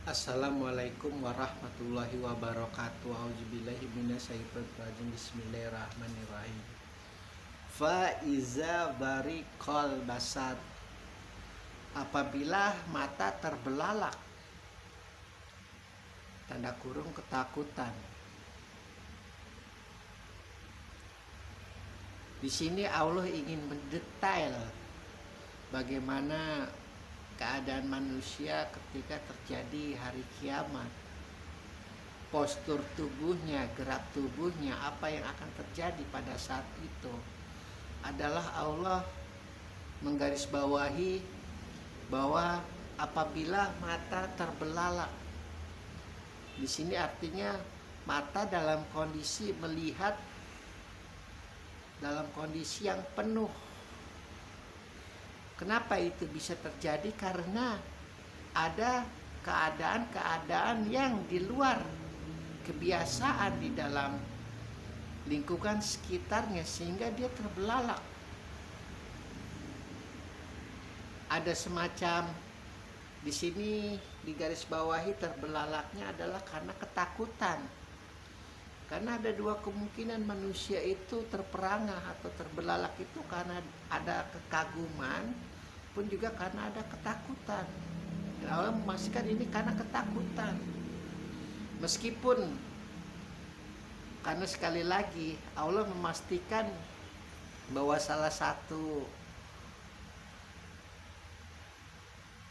Assalamualaikum warahmatullahi wabarakatuh. Auzubillahi minasyaitonir rajim. Bismillahirrahmanirrahim. Fa iza bariqal basad, apabila mata terbelalak, tanda kurung ketakutan. Di sini Allah ingin mendetail bagaimana keadaan manusia ketika terjadi hari kiamat. Postur tubuhnya, gerak tubuhnya, apa yang akan terjadi pada saat itu adalah Allah menggarisbawahi bahwa apabila mata terbelalak, di sini artinya mata dalam kondisi melihat dalam kondisi yang penuh. Kenapa itu bisa terjadi? Karena ada keadaan-keadaan yang di luar kebiasaan di dalam lingkungan sekitarnya sehingga dia terbelalak. Ada semacam di sini di garis bawahi terbelalaknya adalah karena ketakutan. Karena ada dua kemungkinan manusia itu terperangah atau terbelalak itu karena ada kekaguman pun juga karena ada ketakutan. Dan Allah memastikan ini karena ketakutan. Meskipun karena sekali lagi Allah memastikan bahwa salah satu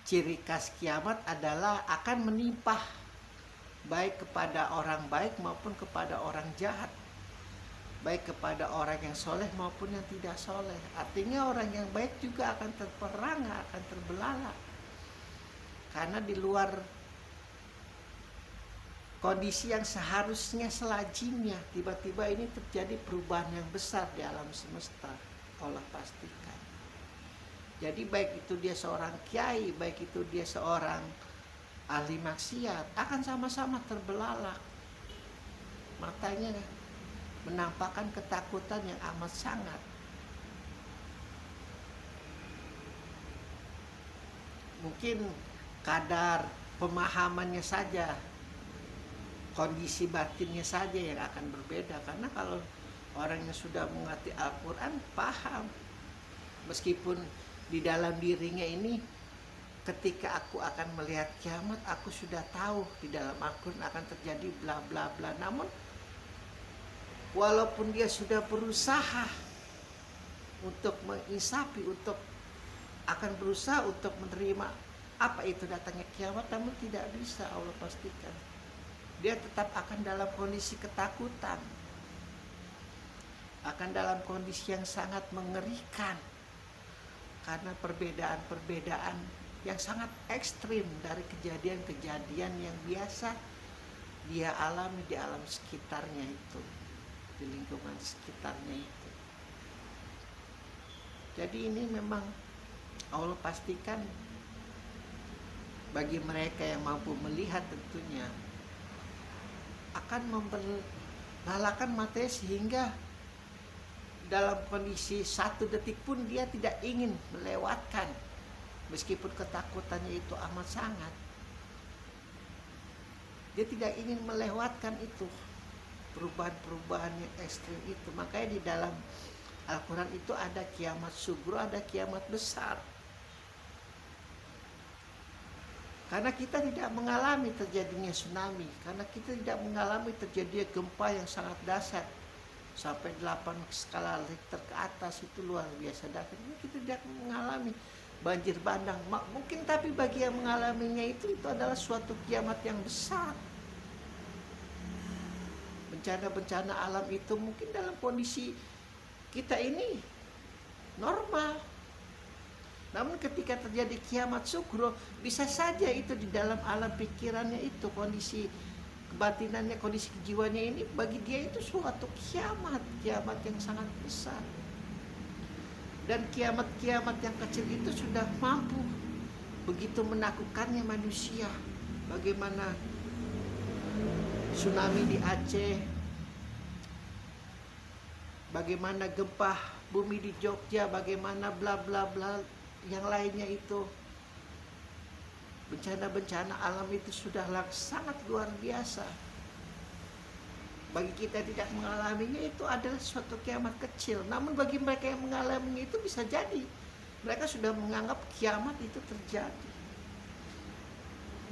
ciri khas kiamat adalah akan menimpa baik kepada orang baik maupun kepada orang jahat, baik kepada orang yang soleh maupun yang tidak soleh. Artinya orang yang baik juga akan terperangah, akan terbelalak, karena di luar kondisi yang seharusnya selajimnya tiba-tiba ini terjadi perubahan yang besar di alam semesta. Allah pastikan. Jadi baik itu dia seorang kiai, baik itu dia seorang ahli maksiat, akan sama-sama terbelalak. Matanya menampakkan ketakutan yang amat sangat. Mungkin kadar pemahamannya saja, kondisi batinnya saja yang akan berbeda. Karena kalau orang yang sudah mengerti Al-Quran paham, meskipun di dalam dirinya ini ketika aku akan melihat kiamat, aku sudah tahu di dalam Al-Quran akan terjadi bla bla bla. Namun walaupun dia sudah berusaha untuk menginsafi, untuk akan berusaha untuk menerima apa itu datangnya kiamat, namun tidak bisa. Allah pastikan dia tetap akan dalam kondisi ketakutan, akan dalam kondisi yang sangat mengerikan karena perbedaan-perbedaan yang sangat ekstrim dari kejadian-kejadian yang biasa dia alami di alam sekitarnya itu, di lingkungan sekitarnya itu. Jadi ini memang Allah pastikan bagi mereka yang mampu melihat tentunya akan memperlalakan matanya sehingga dalam kondisi satu detik pun dia tidak ingin melewatkan. Meskipun ketakutannya itu amat sangat, dia tidak ingin melewatkan itu perubahan-perubahan yang ekstrim itu. Makanya di dalam Al-Quran itu ada kiamat sugro, ada kiamat besar. Karena kita tidak mengalami terjadinya tsunami, karena kita tidak mengalami terjadinya gempa yang sangat dahsyat sampai 8 skala Richter ke atas, itu luar biasa dahsyat. Kita tidak mengalami banjir bandang mungkin, tapi bagi yang mengalaminya itu adalah suatu kiamat yang besar. Bencana-bencana alam itu mungkin dalam kondisi kita ini normal, namun ketika terjadi kiamat sugro, bisa saja itu di dalam alam pikirannya itu, kondisi kebatinannya, kondisi kejiwaannya ini, bagi dia itu suatu kiamat yang sangat besar. Dan kiamat-kiamat yang kecil itu sudah mampu begitu menakutkannya manusia. Bagaimana tsunami di Aceh, bagaimana gempa bumi di Jogja, bagaimana bla bla bla yang lainnya itu. Bencana-bencana alam itu sudahlah sangat luar biasa. Bagi kita tidak mengalaminya itu adalah suatu kiamat kecil. Namun bagi mereka yang mengalaminya itu bisa jadi mereka sudah menganggap kiamat itu terjadi.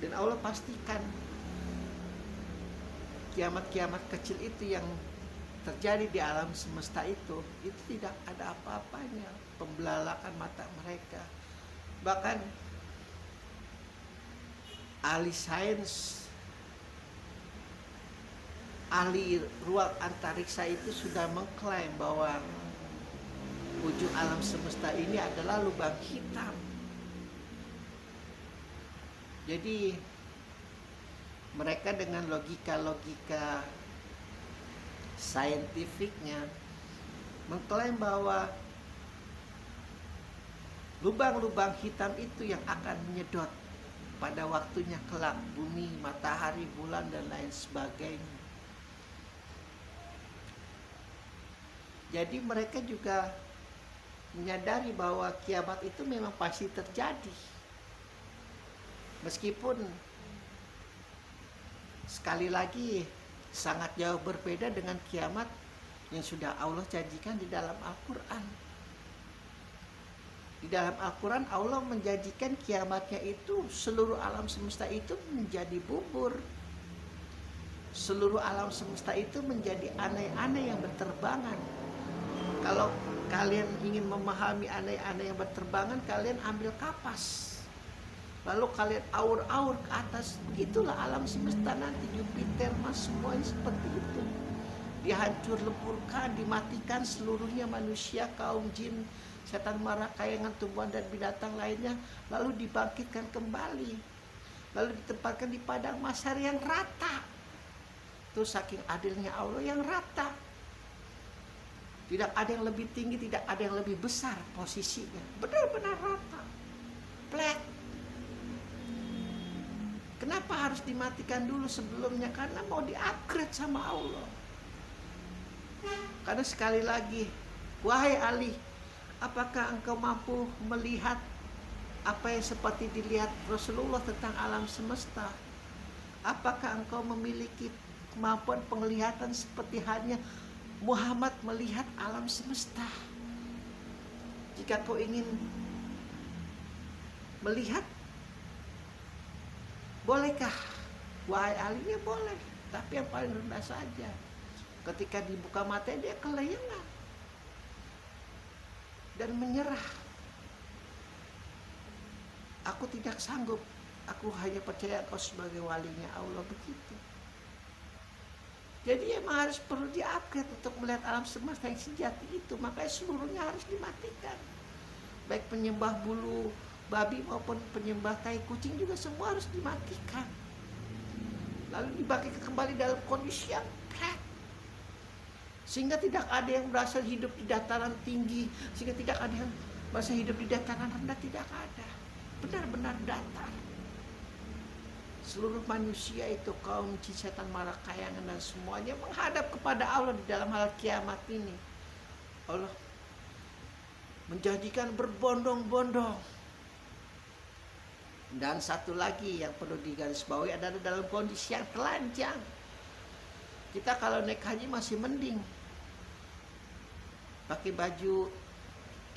Dan Allah pastikan kiamat-kiamat kecil itu yang terjadi di alam semesta itu tidak ada apa-apanya, pembelalakan mata mereka. Bahkan ahli sains, ahli ruang antariksa itu sudah mengklaim bahwa ujung alam semesta ini adalah lubang hitam. Jadi mereka dengan logika-logika saintifiknya mengklaim bahwa lubang-lubang hitam itu yang akan menyedot pada waktunya kelak bumi, matahari, bulan, dan lain sebagainya. Jadi mereka juga menyadari bahwa kiamat itu memang pasti terjadi. Meskipun sekali lagi sangat jauh berbeda dengan kiamat yang sudah Allah janjikan di dalam Al-Quran. Di dalam Al-Quran Allah menjanjikan kiamatnya itu seluruh alam semesta itu menjadi bubur. Seluruh alam semesta itu menjadi aneh-aneh yang berterbangan. Kalau kalian ingin memahami aneh-aneh yang berterbangan, kalian ambil kapas. Lalu kalian aur-aur ke atas. Begitulah alam semesta nanti, Jupiter, Mars, semuanya seperti itu. Dihancur leburkan, dimatikan seluruhnya, manusia, kaum jin, setan mara, kayangan, tumbuhan dan binatang lainnya, lalu dibangkitkan kembali, lalu ditempatkan di padang mahsyar yang rata. Itu saking adilnya Allah, yang rata. Tidak ada yang lebih tinggi, tidak ada yang lebih besar posisinya, benar-benar rata, flat. Kenapa harus dimatikan dulu sebelumnya? Karena mau di-upgrade sama Allah. Karena sekali lagi, wahai Ali, apakah engkau mampu melihat apa yang seperti dilihat Rasulullah tentang alam semesta? Apakah engkau memiliki kemampuan penglihatan seperti halnya Muhammad melihat alam semesta? Jika kau ingin melihat, bolehkah? Wahai Ali, ya boleh, tapi yang paling rendah saja. Ketika dibuka mata dia kelayangan dan menyerah. Aku tidak sanggup, aku hanya percaya kau sebagai walinya Allah, begitu. Jadi emang harus perlu di-upgrade untuk melihat alam semesta yang sejati itu. Makanya seluruhnya harus dimatikan. Baik penyembah bulu babi maupun penyembah tai kucing juga semua harus dimatikan. Lalu dibangkitkan kembali dalam kondisi yang flat. Sehingga tidak ada yang merasa hidup di dataran tinggi, sehingga tidak ada yang merasa hidup di dataran rendah, tidak ada. Benar-benar datar. Seluruh manusia itu, kaum jin, setan mara, kayangan dan semuanya menghadap kepada Allah di dalam hal kiamat ini. Allah menjanjikan berbondong-bondong. Dan satu lagi yang perlu digarisbawahi adalah dalam kondisi yang telanjang. Kita kalau naik haji masih mending pakai baju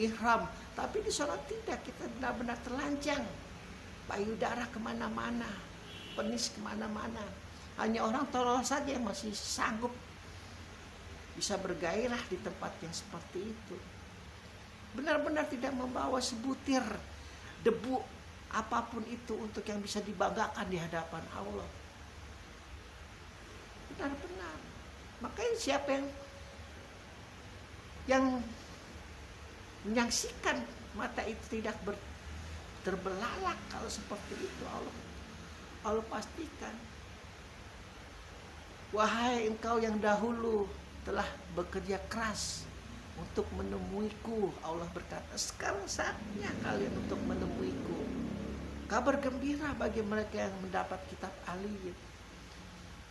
ihram, tapi di sana tidak, kita benar-benar telanjang, payudara kemana-mana, penis kemana-mana. Hanya orang tolol saja yang masih sanggup bisa bergairah di tempat yang seperti itu. Benar-benar tidak membawa sebutir debu apapun itu untuk yang bisa dibanggakan di hadapan Allah. Benar-benar. Makanya siapa yang menyaksikan mata itu tidak terbelalak kalau seperti itu, Allah pastikan. Wahai engkau yang dahulu telah bekerja keras untuk menemuiku, Allah berkata, sekarang saatnya kalian untuk menemuiku. Kabar gembira bagi mereka yang mendapat kitab aliyah.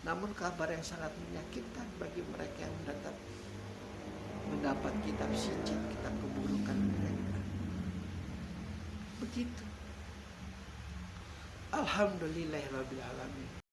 Namun kabar yang sangat menyakitkan bagi mereka yang mendapat kitab sijil, kitab keburukan mereka. Begitu. Alhamdulillahirabbil alamin.